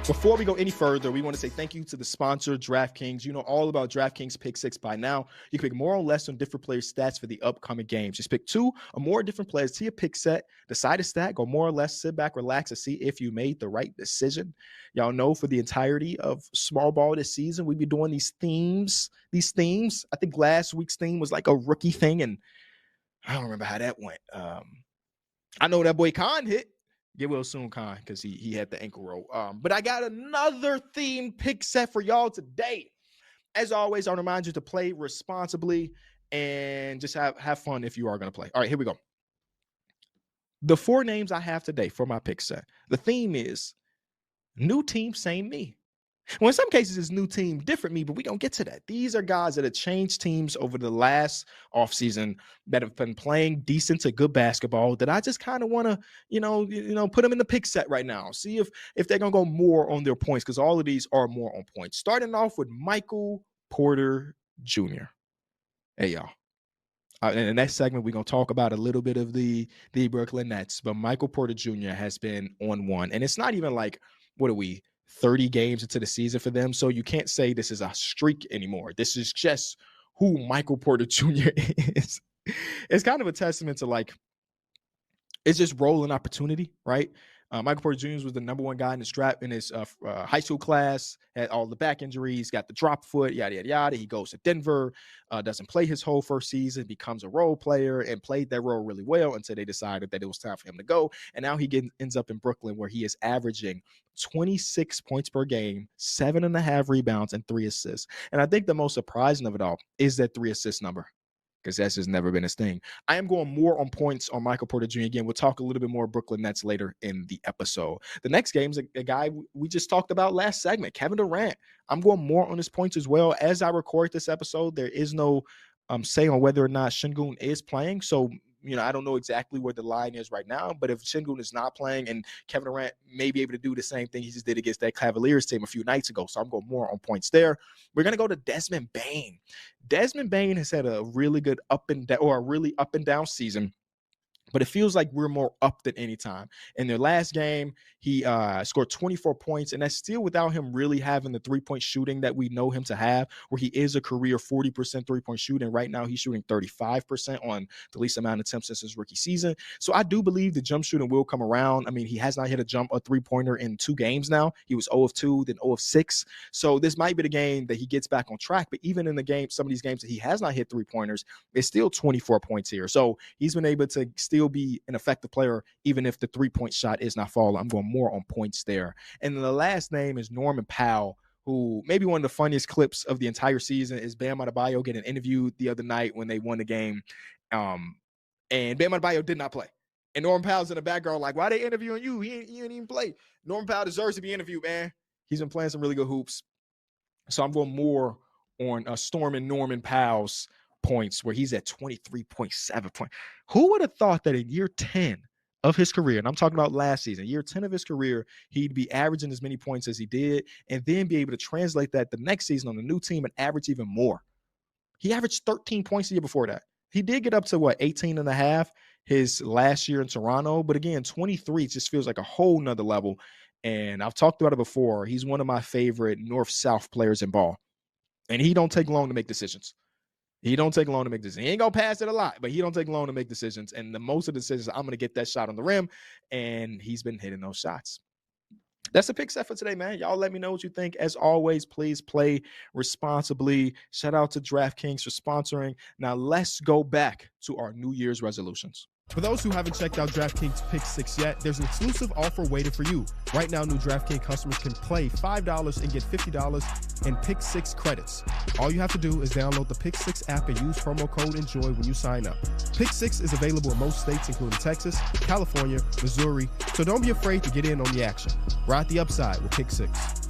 Before we go any further, we want to say thank you to the sponsor, DraftKings. You know all about DraftKings Pick 6 by now. You can pick more or less on different players' stats for the upcoming games. Just pick 2 or more different players to your pick set, decide a stat, go more or less, sit back, relax, and see if you made the right decision. Y'all know for the entirety of small ball this season, we'll be doing these themes. I think last week's theme was like a rookie thing, and I don't remember how that went. I know that boy Khan hit. Get well soon, Khan, because he had the ankle roll. But I got another theme pick set for y'all today. As always, I'll remind you to play responsibly and just have fun if you are going to play. All right, here we go. The 4 names I have today for my pick set. The theme is new team, same me. Well, in some cases, it's new team, different me, but we don't get to that. These are guys that have changed teams over the last offseason that have been playing decent to good basketball that I just kind of want to, put them in the pick set right now. See if they're going to go more on their points, because all of these are more on points. Starting off with Michael Porter Jr. Hey, y'all. In the next segment, we're going to talk about a little bit of the Brooklyn Nets, but Michael Porter Jr. has been on one. And it's not even like, 30 games into the season for them. So you can't say this is a streak anymore. This is just who Michael Porter Jr. is. It's kind of a testament to it's just rolling opportunity, right? Michael Porter Jr. was the number 1 guy in his high school class, had all the back injuries, got the drop foot, yada, yada, yada. He goes to Denver, doesn't play his whole first season, becomes a role player and played that role really well until they decided that it was time for him to go. And now he ends up in Brooklyn, where he is averaging 26 points per game, 7.5 rebounds, and 3 assists. And I think the most surprising of it all is that 3 assist number, because that's just never been his thing. I am going more on points on Michael Porter Jr. Again, we'll talk a little bit more Brooklyn Nets later in the episode. The next game is a guy we just talked about last segment, Kevin Durant. I'm going more on his points as well. As I record this episode, there is no say on whether or not Şengün is playing. So, I don't know exactly where the line is right now, but if Şengün is not playing, and Kevin Durant may be able to do the same thing he just did against that Cavaliers team a few nights ago. So I'm going more on points there. We're going to go to Desmond Bane. Desmond Bane has had a really good up and down season, but it feels like we're more up than any time. In their last game, he scored 24 points, and that's still without him really having the three-point shooting that we know him to have, where he is a career 40% three-point shooting. Right now, he's shooting 35% on the least amount of attempts since his rookie season. So I do believe the jump shooting will come around. I mean, he has not hit a three-pointer in 2 games now. He was 0 of 2, then 0 of 6. So this might be the game that he gets back on track. But even in the game, some of these games that he has not hit three-pointers, it's still 24 points here. So he's been able to still be an effective player, even if the three-point shot is not falling. I'm going more on points there. And then the last name is Norman Powell, who maybe one of the funniest clips of the entire season is Bam Adebayo getting interviewed the other night when they won the game. And Bam Adebayo did not play. And Norman Powell's in the background like, why are they interviewing you? He ain't even play. Norman Powell deserves to be interviewed, man. He's been playing some really good hoops. So I'm going more on storming Norman Powell's points, where he's at 23.7 points. Who would have thought that in year 10 of his career, and I'm talking about last season, year 10 of his career, he'd be averaging as many points as he did, and then be able to translate that the next season on the new team and average even more. He averaged 13 points the year before that. He did get up to 18 and a half his last year in Toronto, but again, 23 just feels like a whole nother level. And I've talked about it before. He's one of my favorite north-south players in ball, and he don't take long to make decisions. He don't take long to make decisions. He ain't going to pass it a lot, but he don't take long to make decisions. And the most of the decisions, I'm going to get that shot on the rim, and he's been hitting those shots. That's the pick set for today, man. Y'all let me know what you think. As always, please play responsibly. Shout out to DraftKings for sponsoring. Now let's go back to our New Year's resolutions. For those who haven't checked out DraftKings Pick 6 yet, there's an exclusive offer waiting for you. Right now, new DraftKings customers can play $5 and get $50 in Pick 6 credits. All you have to do is download the Pick 6 app and use promo code ENJOY when you sign up. Pick 6 is available in most states, including Texas, California, Missouri, so don't be afraid to get in on the action. Ride the upside with Pick 6.